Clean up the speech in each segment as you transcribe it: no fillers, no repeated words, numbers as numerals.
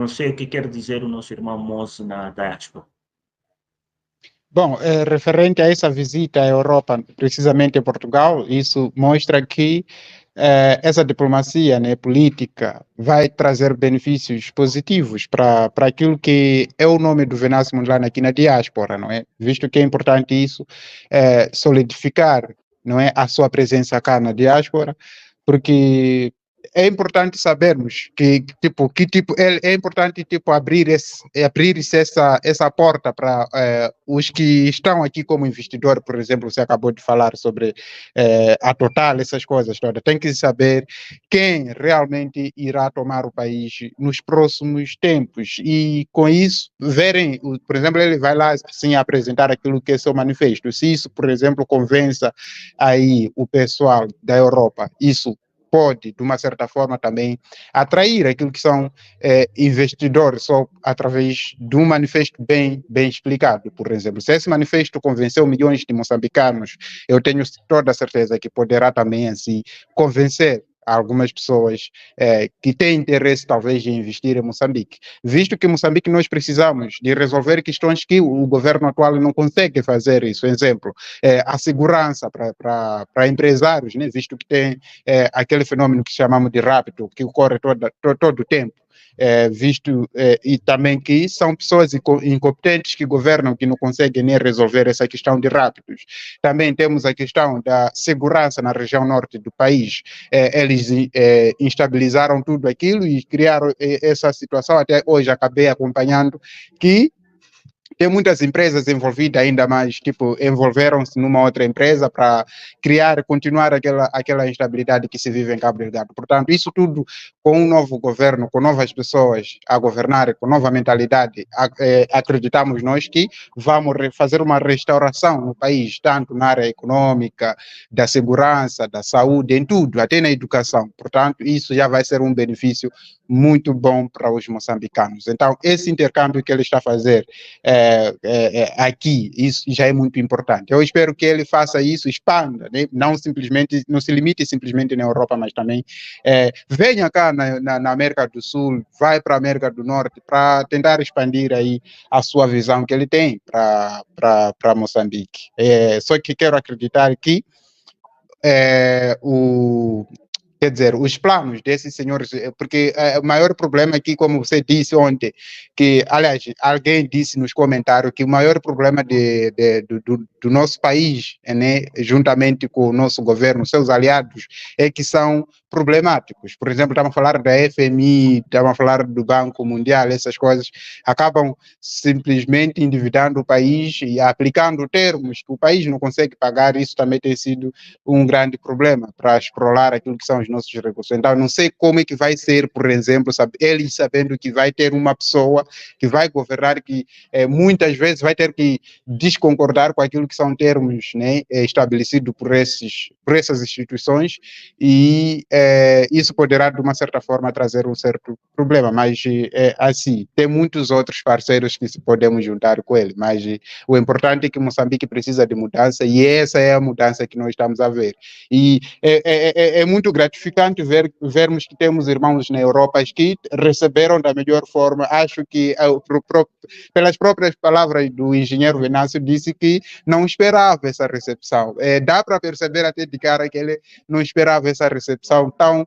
Não sei o que quer dizer o nosso irmão Moço na diáspora. Bom, referente a essa visita à Europa, precisamente em Portugal, isso mostra que essa diplomacia, né, política vai trazer benefícios positivos para aquilo que é o nome do Venâncio Mondlane aqui na diáspora, não é? Visto que é importante isso, solidificar, não é, a sua presença cá na diáspora, porque é importante sabermos que tipo é importante tipo abrir essa porta para os que estão aqui como investidor, por exemplo, você acabou de falar sobre a Total, essas coisas todas. Tem que saber quem realmente irá tomar o país nos próximos tempos e com isso verem, por exemplo, ele vai lá assim apresentar aquilo que é seu manifesto. Se isso, por exemplo, convença aí o pessoal da Europa, isso pode, de uma certa forma, também atrair aquilo que são investidores só através de um manifesto bem explicado, por exemplo. Se esse manifesto convenceu milhões de moçambicanos, eu tenho toda a certeza que poderá também, assim, convencer algumas pessoas que têm interesse, talvez, em investir em Moçambique. Visto que em Moçambique nós precisamos de resolver questões que o governo atual não consegue fazer isso. Exemplo, a segurança para empresários, né? Visto que tem aquele fenômeno que chamamos de rapto, que ocorre todo o tempo, visto e também que são pessoas incompetentes que governam, que não conseguem nem resolver essa questão de raptos. Também temos a questão da segurança na região norte do país. Eles instabilizaram tudo aquilo e criaram essa situação, até hoje acabei acompanhando, que tem muitas empresas envolvidas ainda mais, tipo, envolveram-se numa outra empresa para criar, continuar aquela instabilidade que se vive em Cabo Delgado. Portanto, isso tudo com um novo governo, com novas pessoas a governar, com nova mentalidade, acreditamos nós que vamos fazer uma restauração no país, tanto na área econômica, da segurança, da saúde, em tudo, até na educação. Portanto, isso já vai ser um benefício muito bom para os moçambicanos. Então, esse intercâmbio que ele está a fazer aqui, isso já é muito importante. Eu espero que ele faça isso, expanda, né? Não simplesmente, não se limite simplesmente na Europa, mas também venha cá na América do Sul, vai para a América do Norte para tentar expandir aí a sua visão que ele tem para Moçambique. Só que quero acreditar que o quer dizer, os planos desses senhores, porque o maior problema aqui, como você disse ontem, que, aliás, alguém disse nos comentários que o maior problema do nosso país, né, juntamente com o nosso governo, seus aliados, é que são problemáticos. Por exemplo, estamos a falar da FMI, estamos a falar do Banco Mundial, essas coisas acabam simplesmente endividando o país e aplicando termos que o país não consegue pagar. Isso também tem sido um grande problema para explorar aquilo que são os nossos recursos. Então, não sei como é que vai ser, por exemplo, eles sabendo que vai ter uma pessoa que vai governar, que muitas vezes vai ter que desconcordar com aquilo que são termos, né, estabelecidos por essas instituições, e isso poderá, de uma certa forma, trazer um certo problema, mas assim, tem muitos outros parceiros que se podemos juntar com ele, mas o importante é que Moçambique precisa de mudança e essa é a mudança que nós estamos a ver. E é muito gratificante vermos que temos irmãos na Europa que receberam da melhor forma. Acho que, pelas próprias palavras do engenheiro Venâncio, disse que não esperava essa recepção. Dá para perceber até de cara que ele não esperava essa recepção tão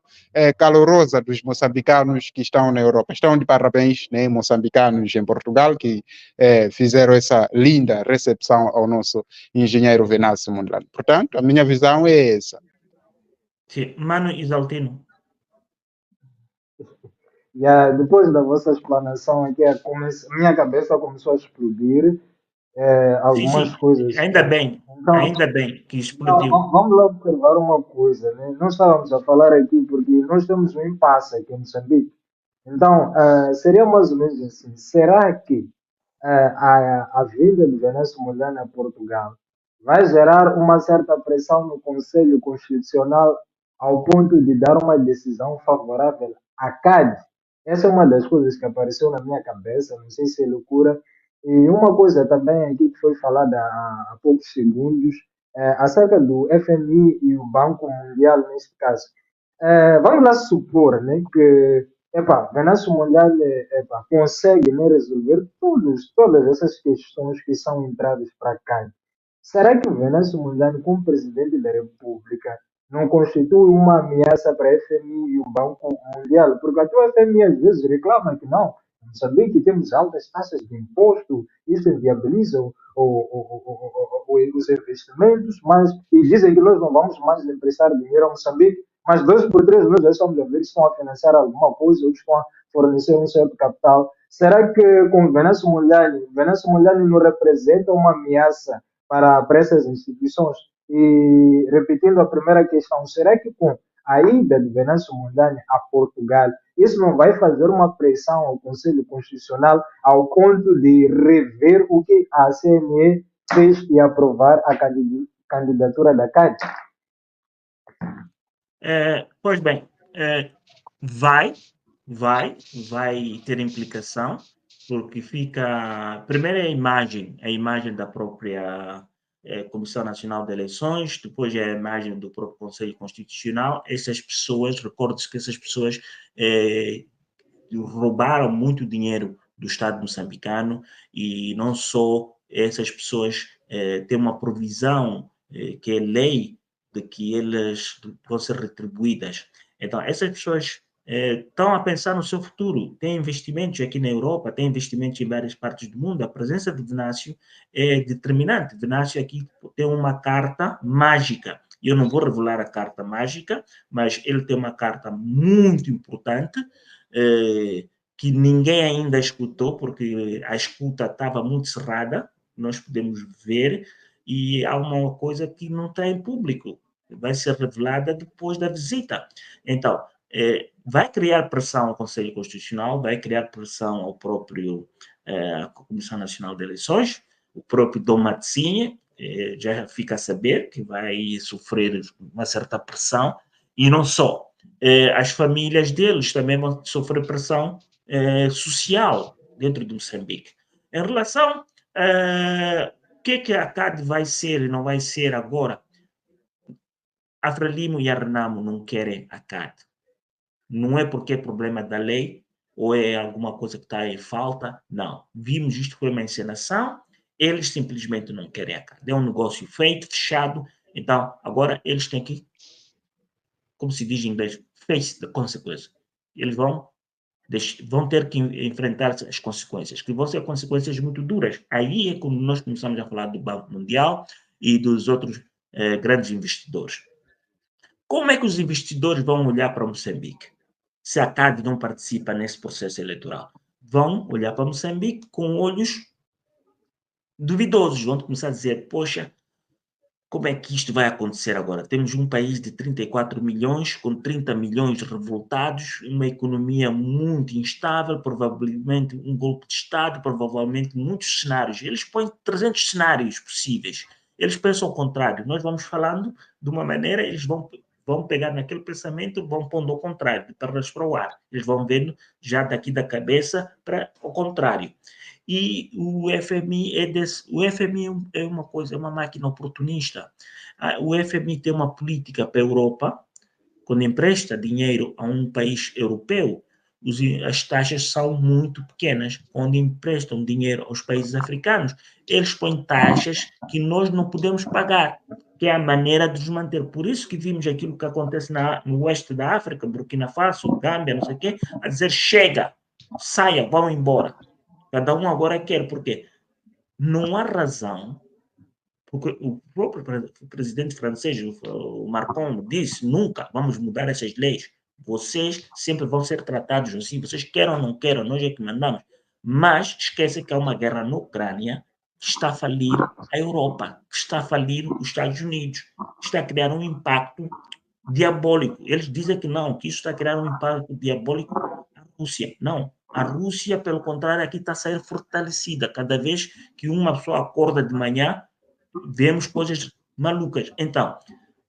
calorosa dos moçambicanos que estão na Europa. Estão de parabéns, né, moçambicanos em Portugal, que fizeram essa linda recepção ao nosso engenheiro Venâncio Mondlane. Portanto, a minha visão é essa. Sim. Mano Isaltino. Depois da vossa explanação aqui, a minha cabeça começou a explodir algumas Sim. coisas. Ainda bem que Então, explodiu. vamos lá observar uma coisa, né? Nós estávamos a falar aqui porque nós temos um impasse aqui em Moçambique. Então, seria mais ou menos assim. Será que a vinda do Venâncio Mondlane a Portugal vai gerar uma certa pressão no Conselho Constitucional ao ponto de dar uma decisão favorável à CAD? Essa é uma das coisas que apareceu na minha cabeça, não sei se é loucura. E uma coisa também aqui que foi falada há poucos segundos, acerca do FMI e o Banco Mundial neste caso. Vamos lá supor, né, que Venâncio Mundial consegue, né, resolver todas essas questões que são entradas para cá. Será que o Venâncio Mondlane, como presidente da República, não constitui uma ameaça para a FMI e o Banco Mundial? Porque a tua FMI às vezes reclama que não, em Moçambique temos altas taxas de imposto, isso inviabiliza os investimentos, e dizem que nós não vamos mais emprestar dinheiro a Moçambique, mas 2 por 3 nós já estamos a ver que estão a financiar alguma coisa ou que estão a fornecer um certo capital. Será que com Venâncio Mondlane não representa uma ameaça para essas instituições? E repetindo a primeira questão, será que com a ida de Venâncio Mondlane a Portugal, isso não vai fazer uma pressão ao Conselho Constitucional ao ponto de rever o que a CNE fez e aprovar a candidatura da CAD? Pois bem, vai ter implicação, porque fica. Primeiro é a imagem da própria Comissão Nacional de Eleições, depois é a imagem do próprio Conselho Constitucional. Essas pessoas, recorde-se que essas pessoas roubaram muito dinheiro do Estado moçambicano, e não só essas pessoas têm uma provisão que é lei de que elas vão ser retribuídas. Então, essas pessoas estão a pensar no seu futuro. Tem investimentos aqui na Europa, tem investimentos em várias partes do mundo. A presença de Venâncio é determinante. Venâncio aqui tem uma carta mágica. Eu não vou revelar a carta mágica, mas ele tem uma carta muito importante, que ninguém ainda escutou, porque a escuta estava muito cerrada, nós podemos ver, e há uma coisa que não está em público, vai ser revelada depois da visita. Então, vai criar pressão ao Conselho Constitucional, vai criar pressão ao próprio Comissão Nacional de Eleições, o próprio Dom Matsinha já fica a saber que vai sofrer uma certa pressão, e não só. As famílias deles também vão sofrer pressão social dentro de Moçambique. Em relação o que a CAD vai ser e não vai ser agora, a Frelimo e a Renamo não querem a CAD. Não é porque é problema da lei ou é alguma coisa que está em falta, não. Vimos isto foi uma encenação, eles simplesmente não querem a CAD. É um negócio feito, fechado, então agora eles têm que, como se diz em inglês, face the consequence. Eles vão ter que enfrentar as consequências, que vão ser consequências muito duras. Aí é quando nós começamos a falar do Banco Mundial e dos outros grandes investidores. Como é que os investidores vão olhar para Moçambique se a CAD não participa nesse processo eleitoral? Vão olhar para Moçambique com olhos duvidosos, vão começar a dizer, poxa, como é que isto vai acontecer agora? Temos um país de 34 milhões, com 30 milhões revoltados, uma economia muito instável, provavelmente um golpe de Estado, provavelmente muitos cenários. Eles põem 300 cenários possíveis. Eles pensam ao contrário. Nós vamos falando de uma maneira, eles vão pegar naquele pensamento, vão pondo ao contrário, de pernas para o ar. Eles vão vendo já daqui da cabeça para o contrário. E o FMI é uma coisa, é uma máquina oportunista. O FMI tem uma política para a Europa, quando empresta dinheiro a um país europeu, as taxas são muito pequenas. Quando emprestam dinheiro aos países africanos, eles põem taxas que nós não podemos pagar, que é a maneira de nos manter. Por isso que vimos aquilo que acontece no oeste da África, Burkina Faso, Gâmbia, não sei o quê, a dizer, chega, saia, vão embora. Cada um agora quer, porque não há razão, porque o próprio presidente francês, o Macron, disse, nunca vamos mudar essas leis. Vocês sempre vão ser tratados assim, vocês queiram ou não queiram, nós é que mandamos. Mas esquece que há uma guerra na Ucrânia que está a falir a Europa, que está a falir os Estados Unidos, que está a criar um impacto diabólico. Eles dizem que não, que isso está a criar um impacto diabólico na Rússia. Não, a Rússia, pelo contrário, aqui está a sair fortalecida. Cada vez que uma pessoa acorda de manhã, vemos coisas malucas. Então,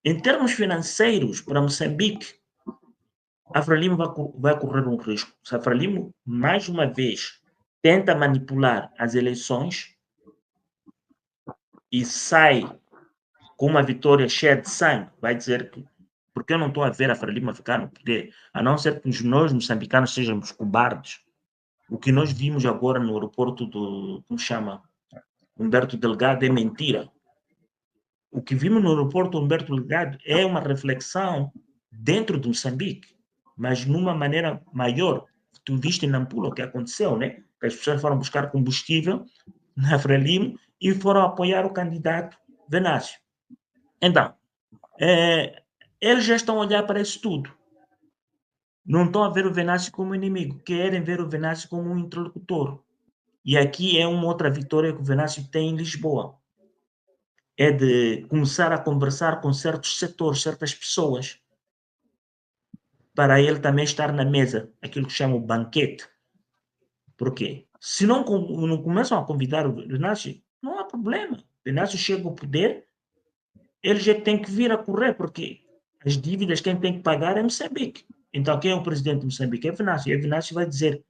em termos financeiros, para Moçambique, a Frelimo vai correr um risco. Se a Frelimo, mais uma vez, tenta manipular as eleições e sai com uma vitória cheia de sangue, vai dizer que porque eu não estou a ver a Frelimo ficar no poder, a não ser que nós, moçambicanos, sejamos cobardes. O que nós vimos agora no aeroporto como chama, Humberto Delgado é mentira. O que vimos no aeroporto Humberto Delgado é uma reflexão dentro de Moçambique, mas numa maneira maior. Tu viste em Nampula o que aconteceu, né? Que as pessoas foram buscar combustível na Frelimo e foram apoiar o candidato Venâncio. Então, eles já estão a olhar para isso tudo. Não estão a ver o Venâncio como inimigo, querem ver o Venâncio como um interlocutor. E aqui é uma outra vitória que o Venâncio tem em Lisboa. É de começar a conversar com certos setores, certas pessoas, para ele também estar na mesa, aquilo que chama o banquete. Por quê? Se não começam a convidar o Venâncio, não há problema. O Venâncio chega ao poder, ele já tem que vir a correr, porque as dívidas quem tem que pagar é Moçambique. Então, quem é o presidente de Moçambique? É Venâncio. E o Venâncio vai dizer,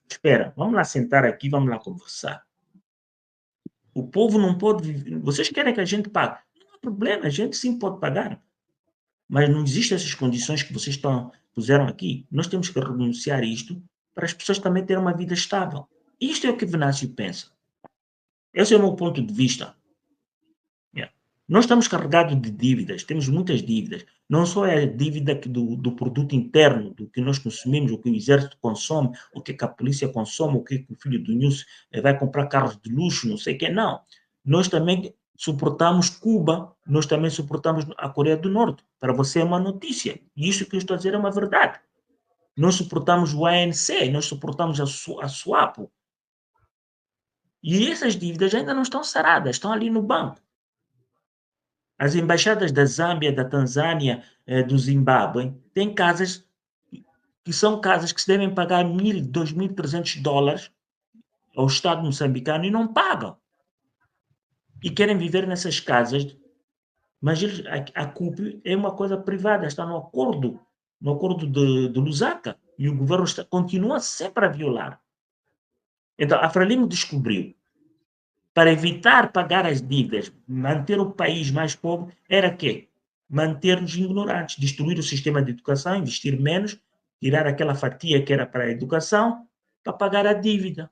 espera, vamos lá sentar aqui, vamos lá conversar. O povo não pode viver. Vocês querem que a gente pague? Não há problema, a gente sim pode pagar. Mas não existem essas condições que vocês puseram aqui. Nós temos que renunciar a isto para as pessoas também terem uma vida estável. Isto é o que Venâncio pensa. Esse é o meu ponto de vista. Yeah. Nós estamos carregados de dívidas, temos muitas dívidas. Não só é a dívida do produto interno, do que nós consumimos, o que o exército consome, o que a polícia consome, o que o filho do News vai comprar carros de luxo, não sei o que, não. Nós também suportamos Cuba, nós também suportamos a Coreia do Norte. Para você é uma notícia. E isso que eu estou a dizer é uma verdade. Nós suportamos o ANC, nós suportamos a SWAPO. E essas dívidas ainda não estão saradas, estão ali no banco. As embaixadas da Zâmbia, da Tanzânia, do Zimbábue, têm casas que são casas que se devem pagar $1.000, $2.300 ao Estado moçambicano e não pagam. E querem viver nessas casas, mas a CUP é uma coisa privada, está no acordo de Lusaka, e o governo continua sempre a violar. Então, a Frelimo descobriu, para evitar pagar as dívidas, manter o país mais pobre, era quê? Manter-nos ignorantes, destruir o sistema de educação, investir menos, tirar aquela fatia que era para a educação, para pagar a dívida.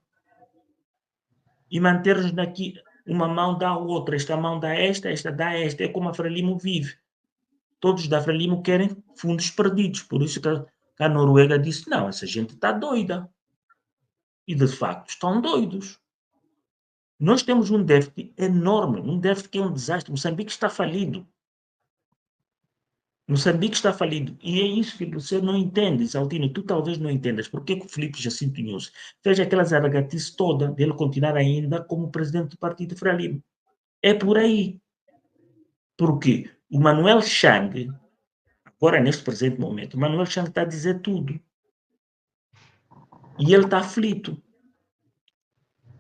E manter-nos daqui, uma mão dá a outra, esta mão dá esta dá esta. É como a Frelimo vive. Todos da Frelimo querem fundos perdidos. Por isso que a Noruega disse, não, essa gente está doida. E, de facto, estão doidos. Nós temos um déficit enorme, um déficit que é um desastre. Moçambique está falido. Moçambique está falido. E é isso que você não entende, Saltino. Tu talvez não entendas. Por que o Filipe Jacinto Nunes fez aquela zaragatice toda dele continuar ainda como presidente do Partido Frelimo? É por aí. Porque o Manuel Chang, agora neste presente momento, o Manuel Chang está a dizer tudo. E ele está aflito.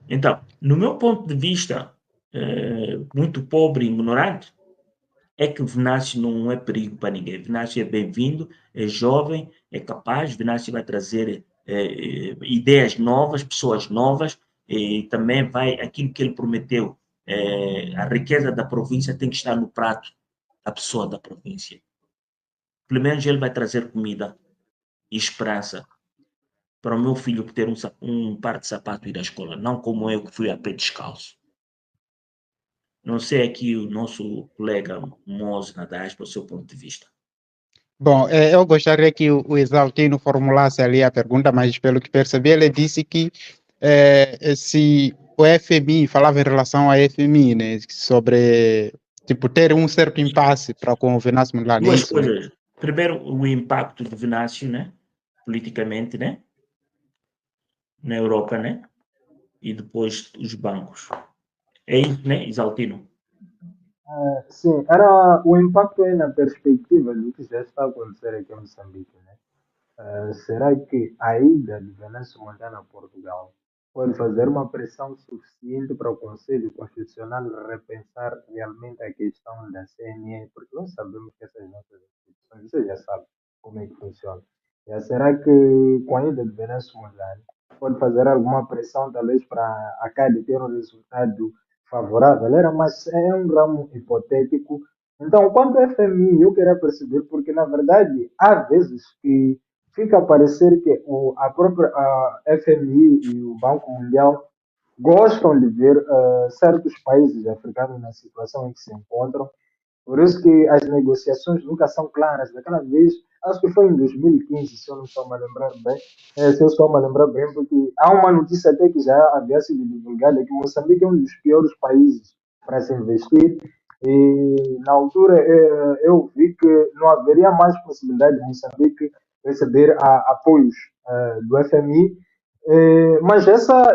Então, no meu ponto de vista, muito pobre e ignorante, é que Venâncio não é perigo para ninguém. Venâncio é bem-vindo, é jovem, é capaz. Venâncio vai trazer ideias novas, pessoas novas, e também vai, aquilo que ele prometeu, a riqueza da província tem que estar no prato da pessoa da província. Pelo menos ele vai trazer comida e esperança para o meu filho ter um par de sapato e ir à escola, não como eu que fui a pé descalço. Não sei aqui o nosso colega Moze na diáspora, o seu ponto de vista. Bom, eu gostaria que o Exaltino formulasse ali a pergunta, mas pelo que percebi, ele disse que se o FMI falava em relação ao FMI, né, sobre tipo ter um certo impasse para com o Venâncio Mondlane, é Duas isso, né? coisas. Primeiro, o impacto de Venâncio, né? Politicamente, né? Na Europa, né? E depois os bancos. É isso, né, Exaltino? Sim, era o impacto aí na perspectiva do que já está a acontecer aqui em Moçambique, né? Será que a ida de Venâncio Mondlane a Portugal pode fazer uma pressão suficiente para o Conselho Constitucional repensar realmente a questão da CNE? Porque nós sabemos que essas nossas instituições, você já sabe como é que funciona. Será que com a ida de Venâncio Mondlane pode fazer alguma pressão, talvez, para a CAD ter um resultado favorável? Mas é um ramo hipotético Então, quanto ao FMI, eu queria perceber, porque na verdade há vezes que fica a parecer que a própria FMI e o Banco Mundial gostam de ver certos países africanos na situação em que se encontram, por isso que as negociações nunca são claras. Daquela vez, acho que foi em 2015, se eu não estou a me lembrar bem, se eu estou a me lembrar bem, porque há uma notícia até que já havia sido divulgada que Moçambique é um dos piores países para se investir. E na altura eu vi que não haveria mais possibilidade de Moçambique receber apoios do FMI. Mas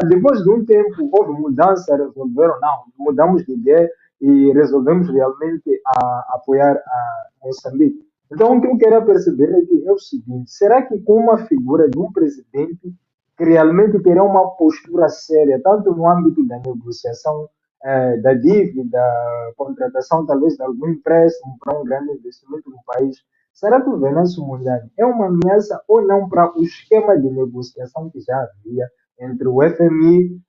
depois de um tempo, houve mudança, resolveram, não, mudamos de ideia e resolvemos realmente apoiar a Moçambique. Então, o que eu queria perceber é o seguinte: será que com uma figura de um presidente que realmente terá uma postura séria, tanto no âmbito da negociação da dívida, contratação talvez de algum empréstimo para um grande investimento no país, será que o Venâncio Mondlane é uma ameaça ou não para o esquema de negociação que já havia entre o FMI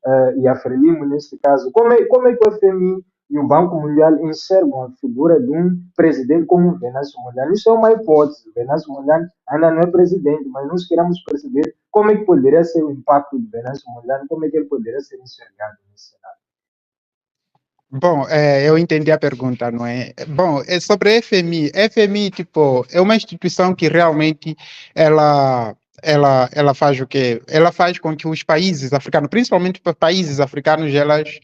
e a Frelimo, neste caso? Como é que o FMI e o Banco Mundial enxergam a figura de um presidente como o Venâncio Mondlane? Isso é uma hipótese. O Venâncio Mondlane ainda não é presidente, mas nós queremos perceber como é que poderia ser o impacto do Venâncio Mondlane, como é que ele poderia ser enxergado nesse cenário. Bom, eu entendi a pergunta, não é? Bom, é sobre a FMI. A FMI, tipo, é uma instituição que realmente ela faz o quê? Ela faz com que os países africanos, principalmente para países africanos, elas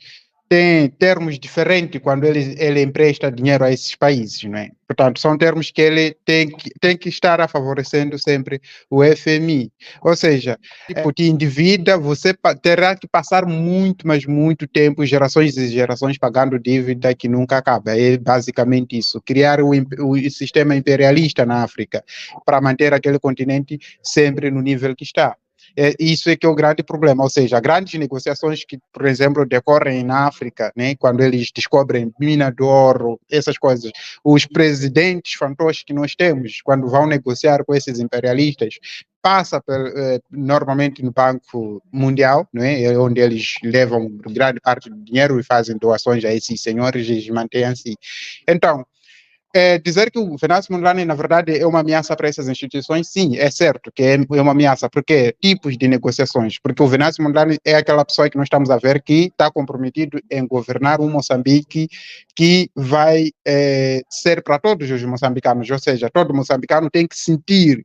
têm termos diferentes quando ele empresta dinheiro a esses países, não é? Portanto, são termos que ele tem que estar a favorecendo sempre o FMI. Ou seja, tipo, te endivida, você terá que passar muito, mas muito tempo, gerações e gerações pagando dívida que nunca acaba. É basicamente isso. Criar o sistema imperialista na África para manter aquele continente sempre no nível que está. Isso é que é o grande problema, ou seja, grandes negociações que, por exemplo, decorrem na África, né, quando eles descobrem mina de ouro, essas coisas, os presidentes fantoches que nós temos, quando vão negociar com esses imperialistas, passa normalmente no Banco Mundial, né, onde eles levam grande parte do dinheiro e fazem doações a esses senhores e mantêm assim. Então, dizer que o Venâncio Mondlane, na verdade, é uma ameaça para essas instituições, sim, é certo que é uma ameaça, porque tipos de negociações, porque o Venâncio Mondlane é aquela pessoa que nós estamos a ver que está comprometido em governar um Moçambique que vai ser para todos os moçambicanos, ou seja, todo moçambicano tem que sentir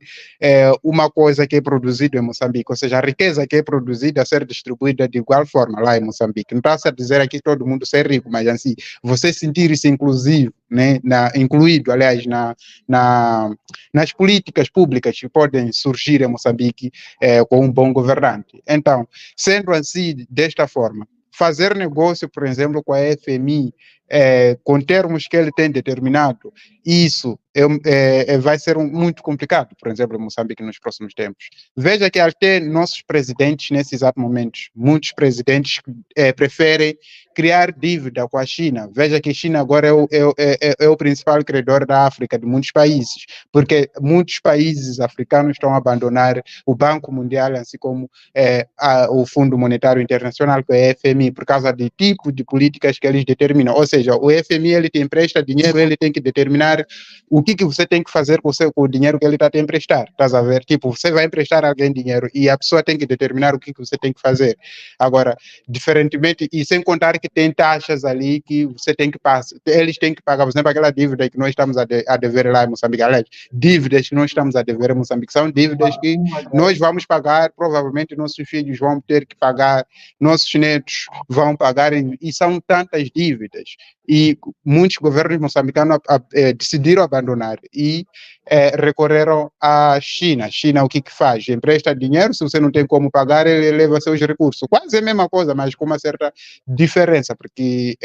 uma coisa que é produzida em Moçambique, ou seja, a riqueza que é produzida a ser distribuída de igual forma lá em Moçambique. Não está a dizer aqui todo mundo ser rico, mas assim, você sentir-se inclusivo, né, incluído, aliás, nas políticas públicas que podem surgir em Moçambique com um bom governante. Então, sendo assim, desta forma, fazer negócio, por exemplo, com a FMI, com termos que ele tem determinado, isso vai ser muito complicado, por exemplo, em Moçambique nos próximos tempos. Veja que até nossos presidentes, nesses exatos momentos, muitos presidentes preferem criar dívida com a China. Veja que a China agora é o principal credor da África, de muitos países, porque muitos países africanos estão a abandonar o Banco Mundial, assim como o Fundo Monetário Internacional, que é a FMI, por causa do tipo de políticas que eles determinam. Ou seja, o FMI ele te empresta dinheiro, ele tem que determinar o que você tem que fazer com o dinheiro que ele está a te emprestar. Estás a ver? Tipo, você vai emprestar a alguém dinheiro e a pessoa tem que determinar o que você tem que fazer. Agora, diferentemente, e sem contar que tem taxas ali que você tem que passar, eles têm que pagar, por exemplo, aquela dívida que nós estamos a dever lá em Moçambique, aliás, dívidas que nós estamos a dever em Moçambique, são dívidas que nós vamos pagar, provavelmente nossos filhos vão ter que pagar, nossos netos vão pagar, e são tantas dívidas, e muitos governos moçambicanos decidiram abandonar e recorreram à China. A China o que faz? Empresta dinheiro, se você não tem como pagar, ele leva seus recursos. Quase a mesma coisa, mas com uma certa diferença, porque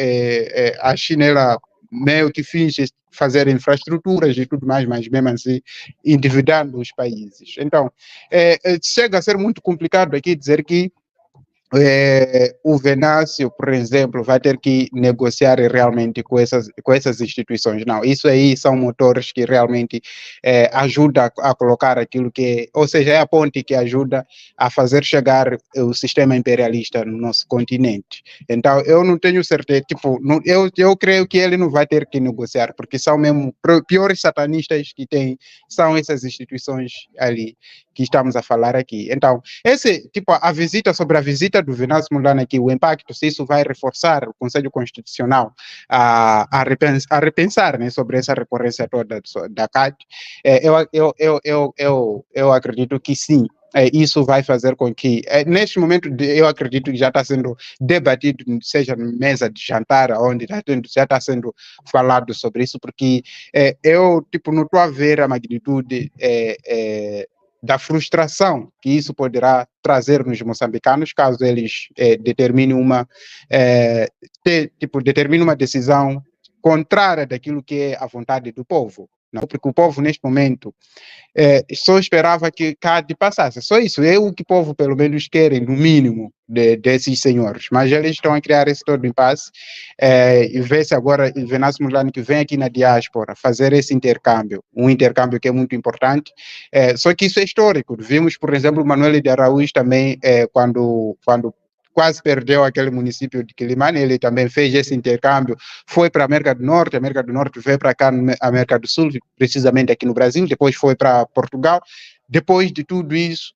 a China, ela meio que finge fazer infraestruturas e tudo mais, mas mesmo assim endividando os países. Então, chega a ser muito complicado aqui dizer que o Venâncio, por exemplo, vai ter que negociar realmente com essas instituições. Não, isso aí são motores que realmente ajudam a colocar aquilo que, ou seja, é a ponte que ajuda a fazer chegar o sistema imperialista no nosso continente. Então, eu não tenho certeza, tipo, não, eu creio que ele não vai ter que negociar, porque são mesmo piores satanistas que tem, são essas instituições ali que estamos a falar aqui. Então, esse, tipo, a visita sobre a visita do Venâncio Mondlane aqui, o impacto, se isso vai reforçar o Conselho Constitucional a repensar, né, sobre essa recorrência toda da CAD, eu acredito que sim. Isso vai fazer com que, neste momento, eu acredito que já está sendo debatido, seja na mesa de jantar, onde já está sendo falado sobre isso, porque eu, tipo, não estou a ver a magnitude da frustração que isso poderá trazer nos moçambicanos, caso eles determinem determine uma decisão contrária daquilo que é a vontade do povo. Não? Porque o povo, neste momento, só esperava que CAD passasse. Só isso. É o que o povo, pelo menos, querem, no mínimo, desses senhores. Mas eles estão a criar esse todo impasse. E vê-se agora o Venâncio Mondlane que vem aqui na diáspora fazer esse intercâmbio. Um intercâmbio que é muito importante. Só que isso é histórico. Vimos, por exemplo, o Manuel de Araújo também, quando quase perdeu aquele município de Quilimane, ele também fez esse intercâmbio, foi para a América do Norte veio para cá, na América do Sul, precisamente aqui no Brasil, depois foi para Portugal. Depois de tudo isso,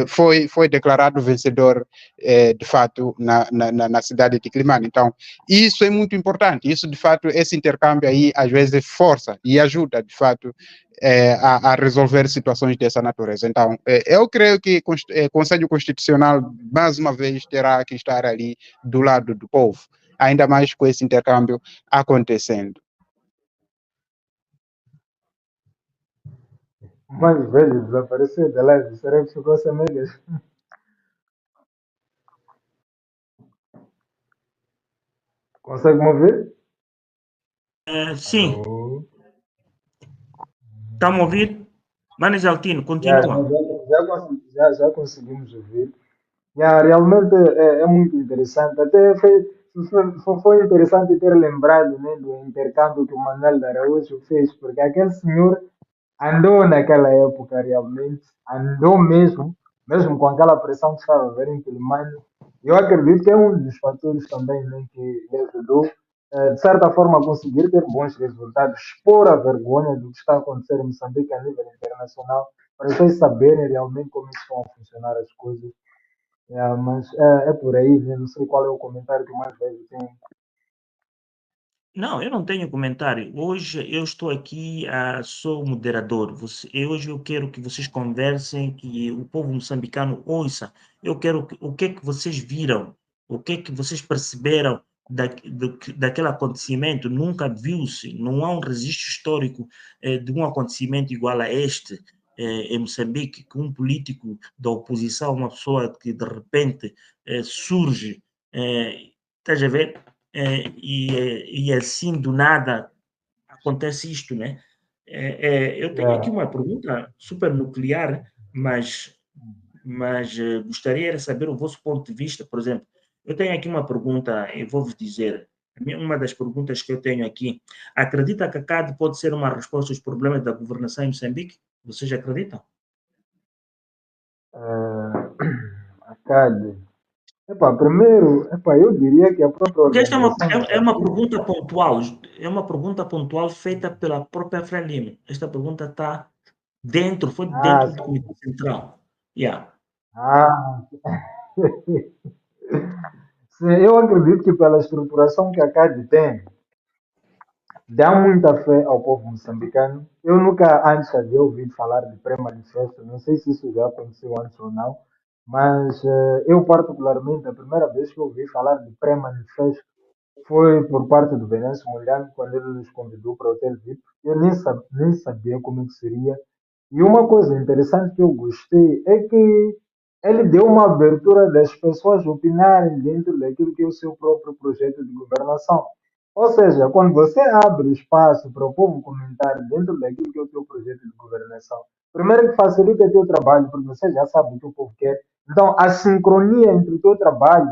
foi declarado vencedor, de fato, na cidade de Quilimane. Então, isso é muito importante. Isso, de fato, esse intercâmbio aí, às vezes, força e ajuda, de fato, a resolver situações dessa natureza. Então, eu creio que o Conselho Constitucional, mais uma vez, terá que estar ali do lado do povo, ainda mais com esse intercâmbio acontecendo. Mais velho desapareceu da live. Será que ficou sem megas? Consegue me ouvir? Sim, Alô? está a ouvir? Manes Altino, Já, continua. já conseguimos ouvir. Realmente é muito interessante. Até foi interessante ter lembrado, né, do intercâmbio que o Manuel de Araújo fez, porque aquele senhor andou naquela época realmente, andou mesmo, mesmo com aquela pressão que estava a haver em Quilimane. Eu acredito que é um dos fatores também, né, que lhe ajudou, de certa forma, a conseguir ter bons resultados, expor a vergonha do que está a acontecer em Moçambique a nível internacional, para vocês saberem realmente como estão a funcionar as coisas. Mas é por aí, né? Não sei qual é o comentário que mais velho tem. Não, eu não tenho comentário. Hoje eu estou aqui, sou moderador. Hoje eu quero que vocês conversem, que o povo moçambicano ouça. Eu quero o que é que vocês viram, o que é que vocês perceberam daquele acontecimento. Nunca viu-se, não há um registro histórico de um acontecimento igual a este em Moçambique, que um político da oposição, uma pessoa que de repente surge, estás a ver? E assim do nada acontece isto, né? Eu tenho aqui Yeah. uma pergunta super nuclear, mas gostaria de saber o vosso ponto de vista. Por exemplo, eu tenho aqui uma pergunta, eu vou vos dizer, uma das perguntas que eu tenho aqui, acredita que a CAD pode ser uma resposta aos problemas da governação em Moçambique? Vocês acreditam? A CAD. Primeiro, eu diria que a própria Porque esta organização da é CAD. uma pergunta pontual, é uma pergunta pontual feita pela própria Frelimo. Esta pergunta está dentro, foi Ah, dentro do Comitê Central. Yeah. ah. Sim, eu acredito que pela estruturação que a CAD tem, dá muita fé ao povo moçambicano. Eu nunca antes havia ouvido falar de pré-manifesto, não sei se isso já aconteceu antes ou não, mas eu particularmente, a primeira vez que ouvi falar de pré-manifesto foi por parte do Venâncio Mondlane, quando ele nos convidou para o Hotel VIP. Eu nem sabia como é que seria. E uma coisa interessante que eu gostei é que ele deu uma abertura das pessoas opinarem dentro daquilo que é o seu próprio projeto de governação. Ou seja, quando você abre o espaço para o povo comentar dentro daquilo que é o seu projeto de governação, primeiro que facilita o teu trabalho, porque você já sabe o que o povo quer, Então, a sincronia entre o teu trabalho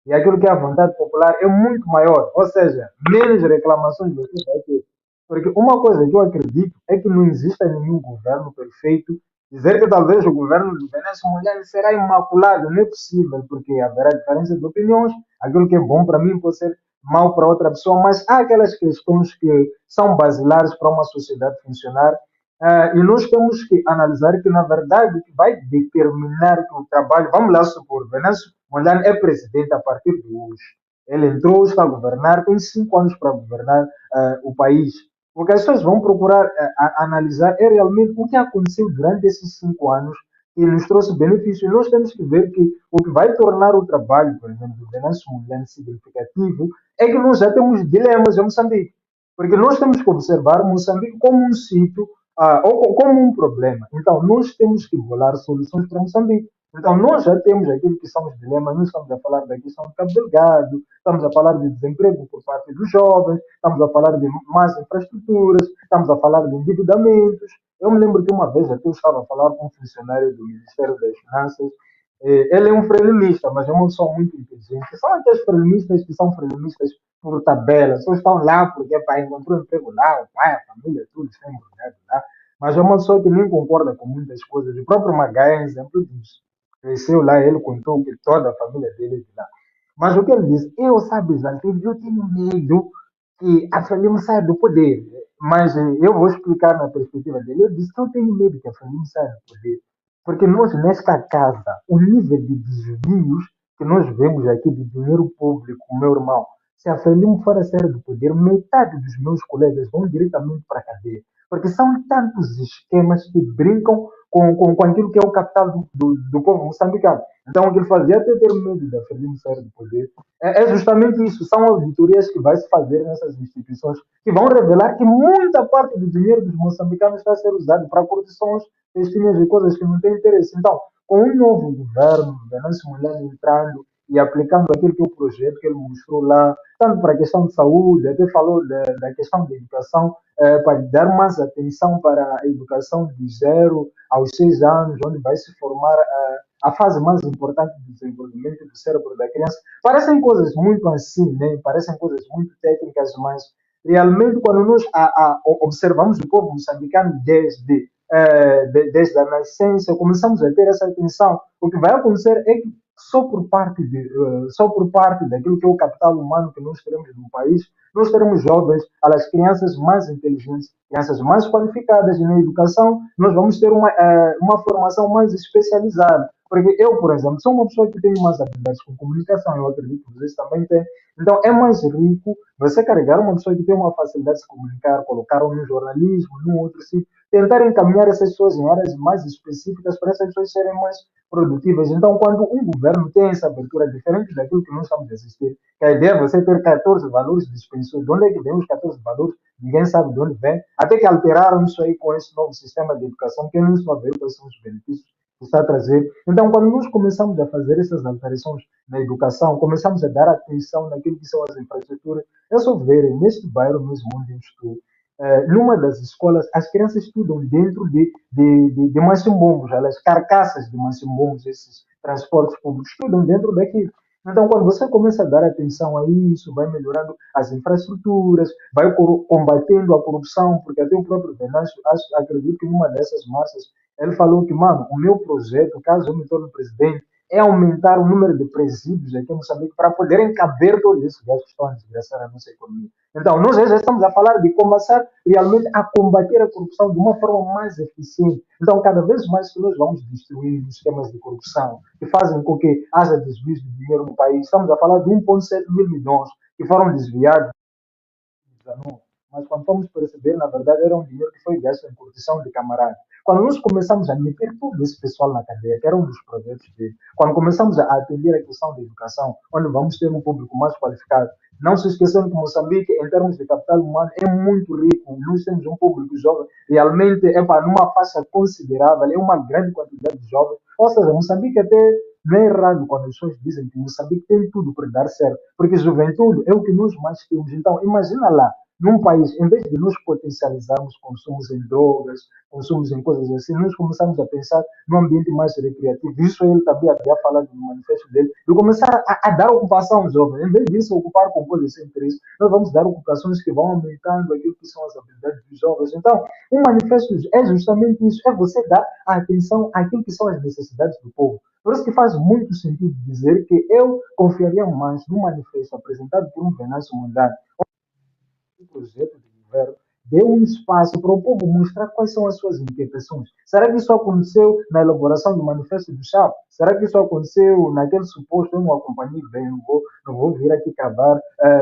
e aquilo que é a vontade popular é muito maior. Ou seja, menos reclamações você vai ter. Porque uma coisa que eu acredito é que não existe nenhum governo perfeito. Dizer que talvez o governo do Venâncio Mondlane será imaculado não é possível, porque haverá diferença de opiniões. Aquilo que é bom para mim pode ser mal para outra pessoa, mas há aquelas questões que são basilares para uma sociedade funcionar. E nós temos que analisar que, na verdade, o que vai determinar que o trabalho, vamos lá supor, Venâncio Mondlane é presidente a partir de hoje. Ele entrou, está a governar, tem 5 anos para governar o país. O que as pessoas vão procurar analisar é realmente o que aconteceu durante esses 5 anos que nos trouxe benefícios. Nós temos que ver que o que vai tornar o trabalho, por exemplo, do Venâncio Mondlane significativo é que nós já temos dilemas em Moçambique. Porque nós temos que observar Moçambique como um sítio ou como um problema. Então, nós temos que bolar soluções para Moçambique. Então, nós já temos aquilo que são os dilemas, nós estamos a falar da questão do Cabo Delgado, estamos a falar de desemprego por parte dos jovens, estamos a falar de más infraestruturas, estamos a falar de endividamentos. Eu me lembro que uma vez até eu estava a falar com um funcionário do Ministério das Finanças. Ele é um frelinista, mas é uma pessoa muito inteligente. São aqueles frelistas que são frelistas por tabela, só estão lá porque pai, encontrou um emprego lá, o pai, a família, tudo está embrulhado lá. Mas é uma pessoa que nem concorda com muitas coisas. O próprio Magai, exemplo disso. Cresceu lá, ele contou que toda a família dele é de lá. Mas o que ele disse, eu, sabe, Zantil, eu tenho medo que a Frelimo saia do poder. Mas eu vou explicar na perspectiva dele. Eu disse que eu tenho medo que a Frelimo saia do poder. Porque nós, nesta casa, o nível de desvios que nós vemos aqui de dinheiro público, meu irmão, se a Frelimo for a sair do poder, metade dos meus colegas vão diretamente para a cadeia. Porque são tantos esquemas que brincam com aquilo que é o capital do povo moçambicano. Então, o que ele fazia até ter medo da Frelimo sair do poder é justamente isso. São auditorias que vai se fazer nessas instituições que vão revelar que muita parte do dinheiro dos moçambicanos está a ser usado para corrupções, festinhas e coisas que não têm interesse. Então, com um novo governo, Venâncio Mondlane entrando e aplicando aquilo que é o projeto que ele mostrou lá, tanto para a questão de saúde, até falou da questão da educação, para dar mais atenção para a educação de 0 aos 6 anos, onde vai se formar a fase mais importante do desenvolvimento do cérebro da criança. Parecem coisas muito assim, né? Parecem coisas muito técnicas, mas realmente quando nós observamos o povo moçambicano desde a nascença, começamos a ter essa atenção. O que vai acontecer é que só por parte daquilo que é o capital humano que nós teremos no país, nós teremos jovens, as crianças mais inteligentes, crianças mais qualificadas, e na educação nós vamos ter uma formação mais especializada. Porque eu, por exemplo, sou uma pessoa que tem mais habilidades com comunicação, eu acredito que vocês também têm. Então, é mais rico você carregar uma pessoa que tem uma facilidade de se comunicar, colocar um no jornalismo, num outro sítio, tentar encaminhar essas pessoas em áreas mais específicas para essas pessoas serem mais produtivas. Então, quando um governo tem essa abertura diferente daquilo que nós estamos a assistir, que a ideia é você ter 14 valores de pensões, de onde é que vem os 14 valores? Ninguém sabe de onde vem. Até que alteraram isso aí com esse novo sistema de educação, que eu não estou a ver quais são os benefícios que está a trazer. Então, quando nós começamos a fazer essas alterações na educação, começamos a dar atenção naquilo que são as infraestruturas, é só ver, neste bairro mesmo onde eu estou, numa das escolas, as crianças estudam dentro de maçimbombos, as carcaças de maçimbombos, esses transportes públicos, estudam dentro daquilo. Então, quando você começa a dar atenção a isso, vai melhorando as infraestruturas, vai combatendo a corrupção, porque até o próprio Venâncio, acredito que numa dessas massas, ele falou que, mano, o meu projeto, caso eu me torne presidente, é aumentar o número de presídios aqui em Moçambique para poderem caber todos esses gastos que estão a desgraçar a nossa economia. Então, nós já estamos a falar de começar realmente a combater a corrupção de uma forma mais eficiente. Então, cada vez mais que nós vamos destruir os esquemas de corrupção que fazem com que haja desvios de dinheiro no país, estamos a falar de 1,7 mil milhões que foram desviados. Mas quando fomos perceber, na verdade, era um dinheiro que foi gasto em curtição de camaradas. Quando nós começamos a meter todo esse pessoal na cadeia, que era um dos projetos dele, quando começamos a atender a questão da educação, onde vamos ter um público mais qualificado, não se esqueçam que Moçambique, em termos de capital humano, é muito rico. Nós temos um público jovem, realmente, numa faixa considerável, é uma grande quantidade de jovens. Ou seja, Moçambique até não é errado quando as pessoas dizem que Moçambique tem tudo para dar certo, porque juventude é o que nós mais temos. Então, imagina lá, num país, em vez de nos potencializarmos consumos em drogas, consumos em coisas assim, nós começamos a pensar num ambiente mais recreativo. Isso ele também havia falado no manifesto dele, de começar a dar ocupação aos jovens. Em vez disso, ocupar com coisas sem interesse, nós vamos dar ocupações que vão aumentando aquilo que são as habilidades dos jovens. Então, o manifesto é justamente isso, é você dar atenção àquilo que são as necessidades do povo. Por isso que faz muito sentido dizer que eu confiaria mais no manifesto apresentado por um Venâncio Mondlane, um projeto de governo, dê um espaço para o povo mostrar quais são as suas inquietações. Será que isso aconteceu na elaboração do Manifesto do Chá? Será que isso aconteceu naquele suposto, eu não acompanhei bem, não vou vir aqui cavar,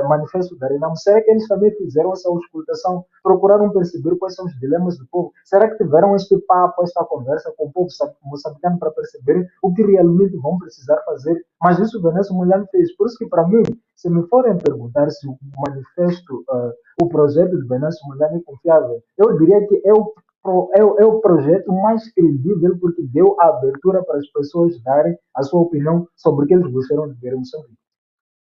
Manifesto da Renamo? Será que eles também fizeram essa auscultação, procuraram perceber quais são os dilemas do povo? Será que tiveram este papo, esta conversa com o povo moçambicano para perceber o que realmente vão precisar fazer? Mas isso o Venâncio Mondlane fez. Por isso que, para mim, se me forem perguntar se o manifesto, o projeto de Venâncio Mondlane é confiável, eu diria que é o projeto mais credível porque deu a abertura para as pessoas darem a sua opinião sobre o que eles gostariam de ver em Moçambique.